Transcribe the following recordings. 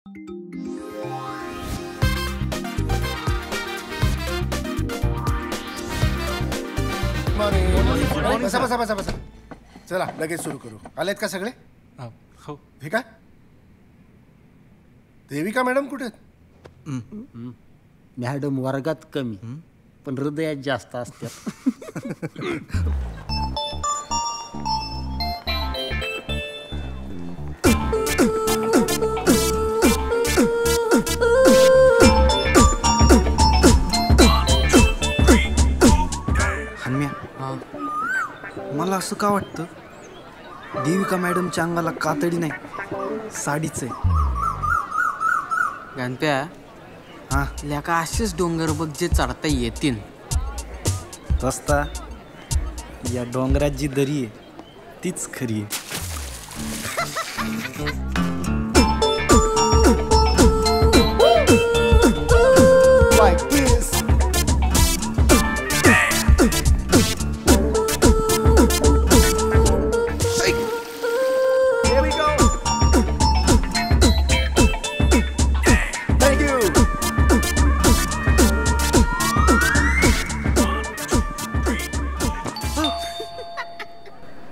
बसा बसा बसा बसा. चला लगेच सुरू करू. आलेत का सगळे? हो. हे काय देविका मॅडम कुठे आहेत? मॅडम वर्गात कमी पण हृदयात जास्त असतात. मला असं का वाटतं देविका मॅडमच्या अंगाला कातडी नाही साडीच आहे. गणप्या हा लेका असेच डोंगर बघ जे चढता येतील. रस्ता या डोंगरात जी दरी आहे तीच खरी आहे.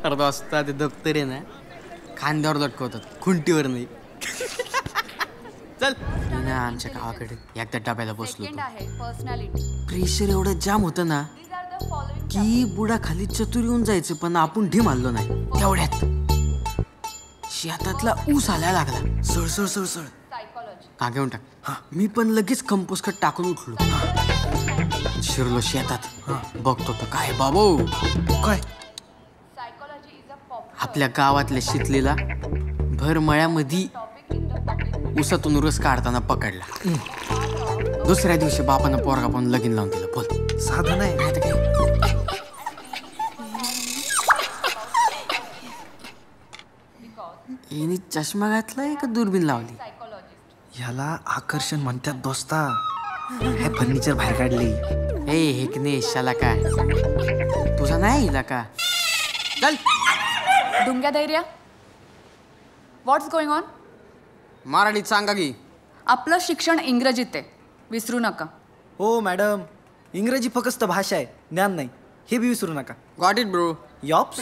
अर्धा वाजता ते दप्तर आहे ना खांद्यावर लटकवतात खुंटीवर नाही. चल ना आमच्या गावाकडे एकदा डब्याला बसलो प्रेशर एवढं जाम होतं ना की बुडा खाली चतुर येऊन जायचं पण आपण ढीम आलो नाही. तेवढ्यात शेतातला ऊस आल्या लागला सळसळ सळसळ का घेऊन टाक. मी पण लगेच कंपोस्ट खत टाकून उठलो. शिरलो शेतात बघतो तर काय बाबू काय आपल्या गावातल्या शितलीला भर मळ्यामध्ये उसातून रस काढताना पकडला. दुसऱ्या दिवशी बापानं पोरगा पण लगीन लावून दिलं. बोल साधं नाही काय हिने चष्मा घातलाय का दुर्बीन लावली? ह्याला आकर्षण म्हणतात दोस्ता. हे फर्निचर बाहेर काढले. ए हेकने शाला का तुझा नाही हिला का? चल ढुंग्या धैर्य. व्हॉट्स गोइंग ऑन? मराठीत सांगा की. आपलं शिक्षण इंग्रजीत आहे विसरू नका. हो मॅडम इंग्रजी फक्त भाषा आहे ज्ञान नाही हे बी विसरू नका. Got it bro. यॉप्स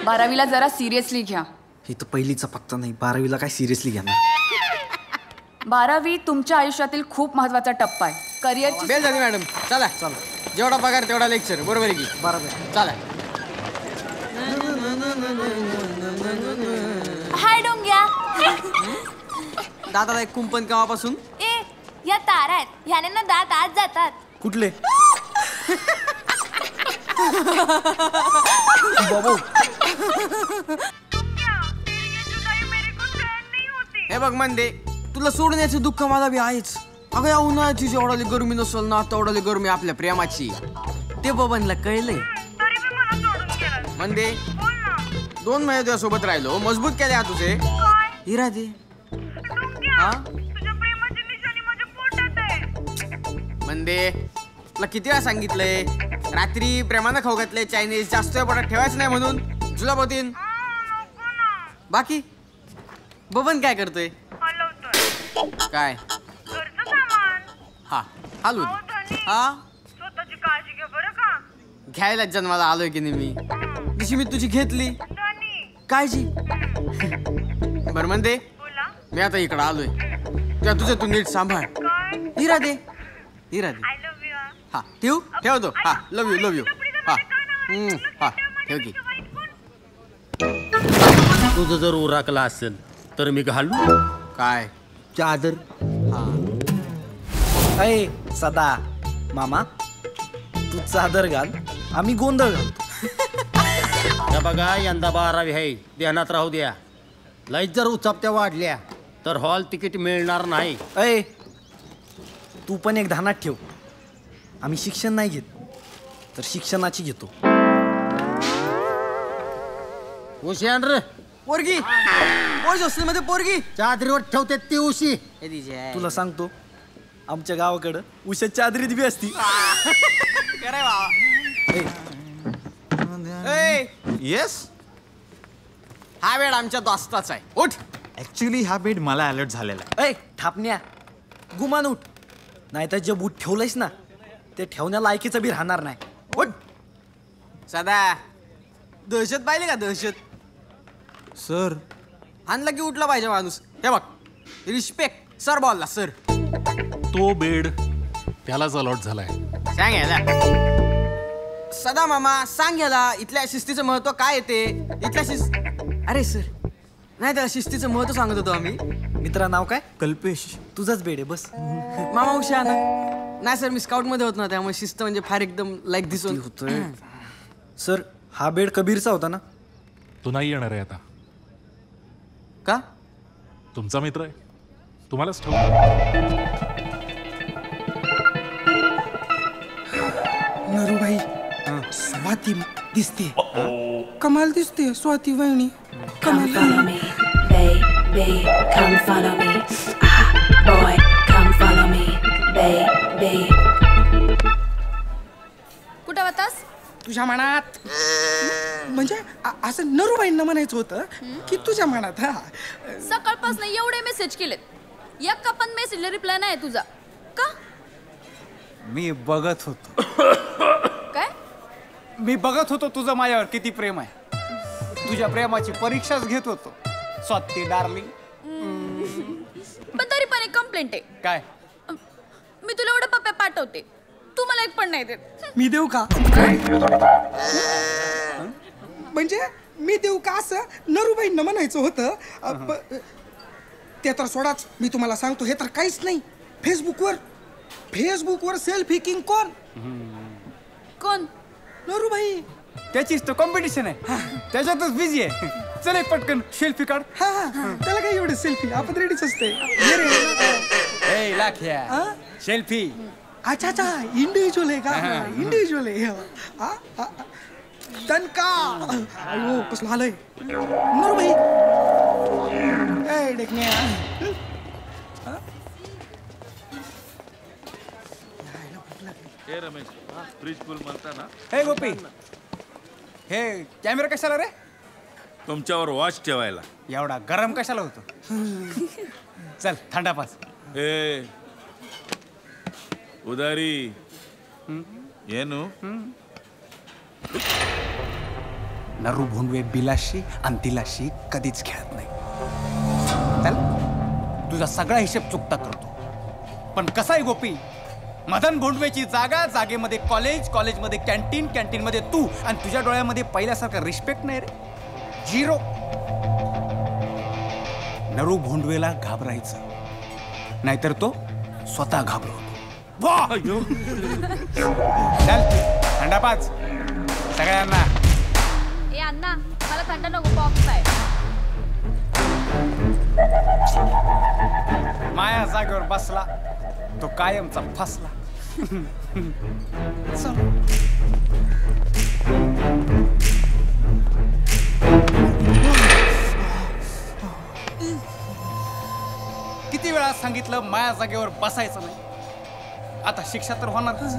12वीला जरा सिरियसली घ्या. ही तर पहिलीचा पत्ता नाही 12वीला काय सिरियसली घेणार. 12वी तुमच्या आयुष्यातील खूप महत्वाचा टप्पा आहे. करिअरची बेल झाली मॅडम. चला चला जेवढा पगार तेवढा लेक्चर बरोबर आहे की? बरोबर. चला. हाय डोंग्या. दादाला एक कुंपण केव्हापासून? ए या तारा आहेत ह्याने ना दात आत जातात. कुठले? हे बघ म्हणते तुला सोडून याचं दुःख मला बी आहेच. अगं या उन्हाळ्याची जेवढाली गरमी नसेल ना तेवढाली गरमी आपल्या प्रेमाची. ते बबनला कळलंय म्हणजे 2 महिने तुझ्यासोबत राहिलो मजबूत केले हा तुझे. हिरा दे म्हणजे तुला किती वेळा सांगितलंय रात्री प्रेमानं खाऊ घातले चायनीज जास्त पोटात ठेवायचं नाही म्हणून. जुलाब होतीन. बाकी बबन काय करतोय? काय हा हालू दे. हा घ्यायला जन्माला आलोय की नाही मी जशी मी तुझी घेतली काळजी. बरं म्हणते मी आता इकडं आलोय त्या तुझं तू नीट सांभाळ. हिरा दे हिरा दे. हा ठेवतो. हा लव यू. हा हा ठेव की. तुझं जर उराकला असेल तर मी घालू काय चादर. अय सदा मामा तू चादर घाल आम्ही गोंधळ घालतो. बघा यंदा 12वी आहे ध्यानात राहू द्या. लईच जर उचापत्या वाढल्या तर हॉल तिकीट मिळणार नाही. अय तू पण एक ध्यानात ठेव आम्ही शिक्षण नाही घेत तर शिक्षणाची घेतो. हुशार रे पोरगी बॉयज हॉस्टेलमध्ये पोरगी चादरीवर ठेवते ती उशी. तुला सांगतो आमच्या गावाकडं उशा चादरीत बी असती. येस हा वेळ आमच्या दोस्ताचा आहे. उठ ऍक्च्युली हा बेड मला अलर्ट झालेला आहे. ऐ थापण्या गुमान उठ नाही तर जे बूट ठेवलंयस ना ते ठेवण्या लायकीचं बी राहणार नाही. उठ. सदा दहशत पाहिली का दहशत सर आणला की उठला पाहिजे माणूस. हे बघ रिस्पेक्ट सर बोलला सर. तो बेड त्यालाच अलॉट झालाय. सांग याला सदा मामा सांग याला इथल्या शिस्तीचं महत्व काय येते. इथल्या अरे सर नाही त्याला शिस्तीचं महत्व सांगत होतो आम्ही. मित्रा नाव काय? कल्पेश. तुझाच बेड आहे बस. मामा हुशार ना. नाही सर मी स्काउट मध्ये होत ना त्यामुळे शिस्त म्हणजे फार एकदम लाईक दिसून होतोय. सर हा बेड कबीरचा होता ना? तो नाही येणार आहे आता. का तुमचा मित्र आहे, तुम्हालाच ठेवू. नरूबाई स्वाती दिसते. कमाल दिसते स्वाती वहिनी. Come follow me, baby. Come follow me, boy. Come follow me, baby. कुठं होतास? तुझ्या मनात म्हणजे असं नरूबाईंना म्हणायचं होतं की तुझ्या मनात. हा सकाळपासून एवढे मेसेज केलेत एक पण मेसेजला रिप्लाय नाही तुझा का? मी बघत होतो. काय? मी बघत होतो तुझं माझ्यावर किती प्रेम आहे. तुझ्या प्रेमाची परीक्षाच घेत होतो स्वाती डार्लिंग. पण तरी पण एक कंप्लेंट आहे. काय? मी तुला एवढं पप्पा पाठवते तू मला एक पण नाही देत. मी देऊ का? म्हणजे मी देऊ का असं नरूबाईंना म्हणायचं होतं. ते तर सोडाच. मी तुम्हाला सांगतो हे तर काहीच नाही. फेसबुकवर सेल्फी किंग कोण? कोण? नरूबाई. त्याचीच तो कॉम्पिटिशन आहे. त्याच्यातच बिझी आहे. चल एक पटकन सेल्फी काढ. हा त्याला काय एवढे सेल्फी आपण रेडीच असते. ए लाख्या सेल्फी. अच्छा इंडिव्हिज्युअल आहे का? इंडिव्हिज्युअल आहे. दणका. अयो कसलं आलंय नरूबाई. ए डेकण्या. हे गोपी हे कॅमेरा कशाला रे? तुमच्यावर वॉच ठेवायला. एवढा गरम कशाला होतो? चल थंडा पाच. ए उदारी येनु नरू भोंडवे बिलाशी आणि तिलाशी कधीच खेळत नाही. चल तुझा सगळा हिशेब चुकता करतो. पण कसा आहे गोपी मदन भोंडवेची जागा जागेमध्ये कॉलेज कॉलेजमध्ये कॅन्टीन कॅन्टीनमध्ये तू आणि तुझ्या डोळ्यामध्ये पहिल्यासारखा रिस्पेक्ट नाही रे. झिरो. नरू भोंडवेला घाबरायचं नाहीतर तो स्वतः घाबरतो. चल थंडा पाच सगळ्यांना. ए अण्णा मला थंड नको पॉप्स आहे. माया जागेवर बसला तो कायमचा फसला. चल. किती वेळा सांगितलं माया जागेवर बसायचं नाही. आता शिक्षा तर होणारच.